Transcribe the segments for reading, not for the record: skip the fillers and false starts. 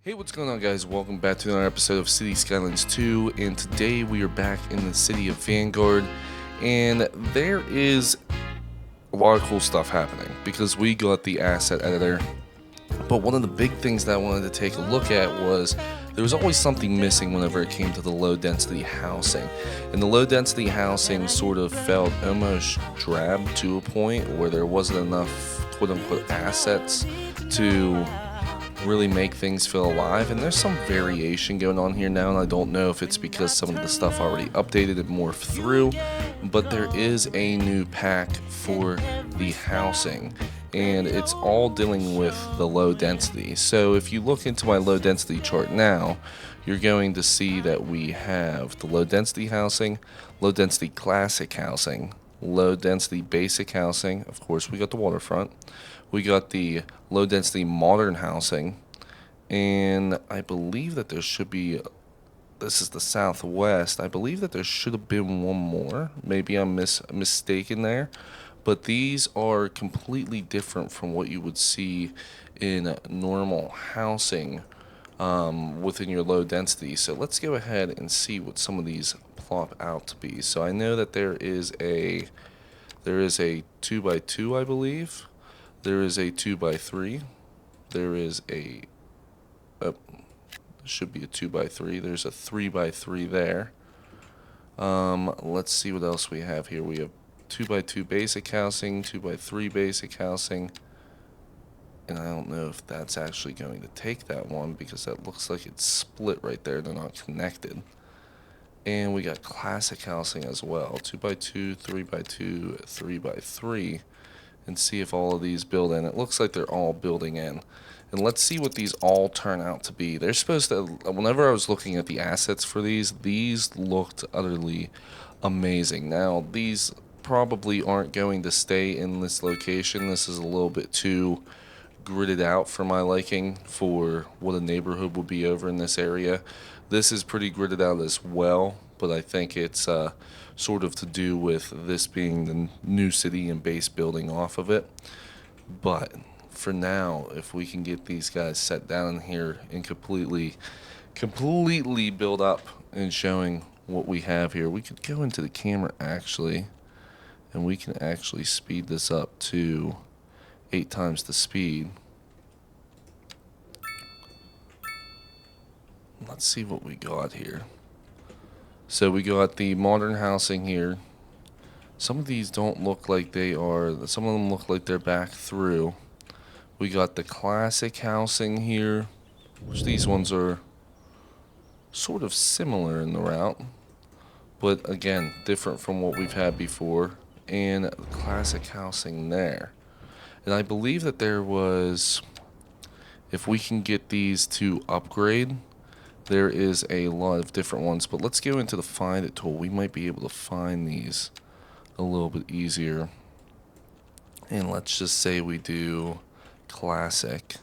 Hey, what's going on, guys? Welcome back to another episode of City Skylines 2, and today we are back in the city of Vanguard, and there is a lot of cool stuff happening because we got the asset editor. But one of the big things that I wanted to take a look at was there was always something missing whenever it came to the low density housing, and the low density housing sort of felt almost drab to a point where there wasn't enough quote unquote assets to really make things feel alive. And there's some variation going on here now, and I don't know if it's because some of the stuff already updated and morphed through, but there is a new pack for the housing, and it's all dealing with the low density. So if you look into my low density chart now, you're going to see that we have the low density housing, low density classic housing, low density basic housing. Of course, we got the waterfront. We got the low density modern housing, and I believe that there should be, this is the southwest, I believe that there should have been one more. Maybe I'm mistaken there, but these are completely different from what you would see in normal housing within your low density. So let's go ahead and see what some of these plop out to be. So I know that there is a 2x2, I believe. There is a 2x3. There is a should be a 2x3. There's a 3x3 there. Let's see what else we have here. We have 2x2 basic housing, 2x3 basic housing, and I don't know if that's actually going to take that one because that looks like it's split right there. They're not connected. And we got classic housing as well, 2x2, 3x2, 3x3, and see if all of these build in. It looks like they're all building in. And let's see what these all turn out to be. They're supposed to, whenever I was looking at the assets for these looked utterly amazing. Now, these probably aren't going to stay in this location. This is a little bit too gridded out for my liking for what a neighborhood would be over in this area. This is pretty gridded out as well, but I think it's sort of to do with this being the new city and base building off of it. But for now, if we can get these guys set down here and completely build up and showing what we have here, we could go into the camera actually, and we can actually speed this up to 8 times the speed. Let's see what we got here. So we got the modern housing here. Some of these don't look like they are, some of them look like they're back through. We got the classic housing here, which these ones are sort of similar in the route, but again, different from what we've had before. And the classic housing there. And I believe that there was, if we can get these to upgrade, there is a lot of different ones. But let's go into the find it tool. We might be able to find these a little bit easier. And let's just say we do classic,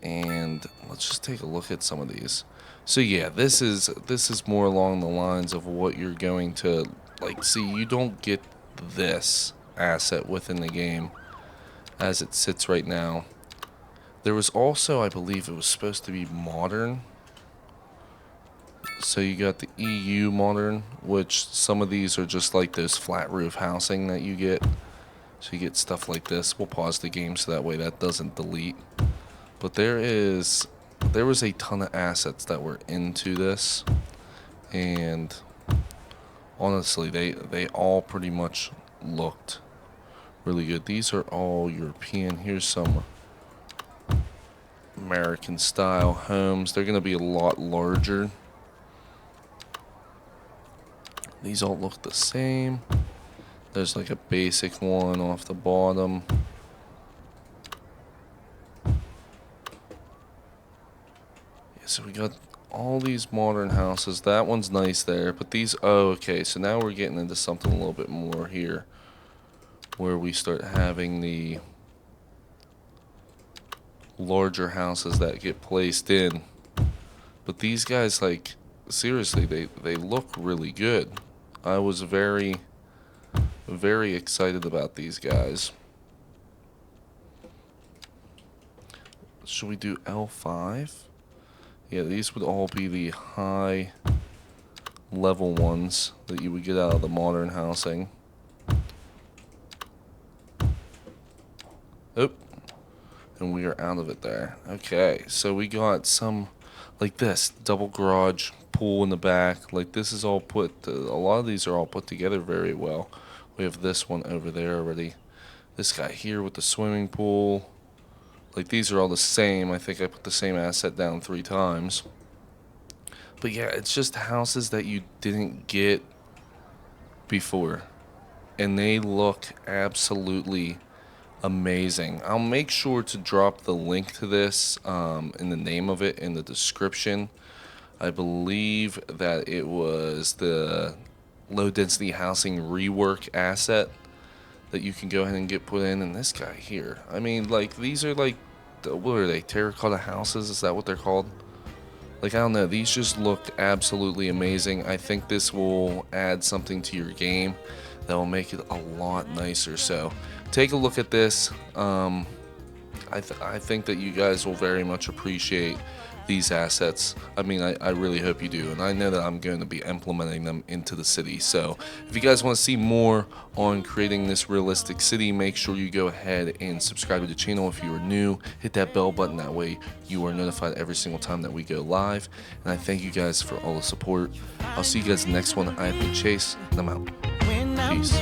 and let's just take a look at some of these. So yeah, this is more along the lines of what you're going to like see. You don't get this asset within the game as it sits right now. There was also, I believe it was supposed to be modern. So you got the EU modern, which some of these are just like those flat roof housing that you get. So you get stuff like this. We'll pause the game so that way that doesn't delete. But there was a ton of assets that were into this, and honestly, they all pretty much looked really good. These are all European. Here's some American style homes. They're going to be a lot larger. These all look the same. There's like a basic one off the bottom. Yeah, so we got all these modern houses. That one's nice there, but these, oh, okay, so now we're getting into something a little bit more here, where we start having the larger houses that get placed in. But these guys, like, seriously, they look really good. I was very excited about these guys. should we do L5? Yeah, these would all be the high level ones that you would get out of the modern housing. Oh, and we are out of it there. Okay, so we got some like this double garage, pool in the back. Like this is all put, a lot of these are all put together very well. We have this one over there already. This guy here with the swimming pool. Like these are all the same. I think I put the same asset down 3 times. But yeah, it's just houses that you didn't get before. And they look absolutely amazing. I'll make sure to drop the link to this in the name of it in the description. I believe that it was the low density housing rework asset that you can go ahead and get put in. And this guy here, I mean, like these are like, what are they, terracotta houses? Is that what they're called? Like, I don't know, these just look absolutely amazing. I think this will add something to your game that will make it a lot nicer. So take a look at this. I think that you guys will very much appreciate these assets. I mean, I really hope you do, and I know that I'm going to be implementing them into the city. So if you guys want to see more on creating this realistic city, make sure you go ahead and subscribe to the channel if you are new. Hit that bell button, that way you are notified every single time that we go live. And I thank you guys for all the support. I'll see you guys in the next one. I have been Chase, and I'm out. Peace.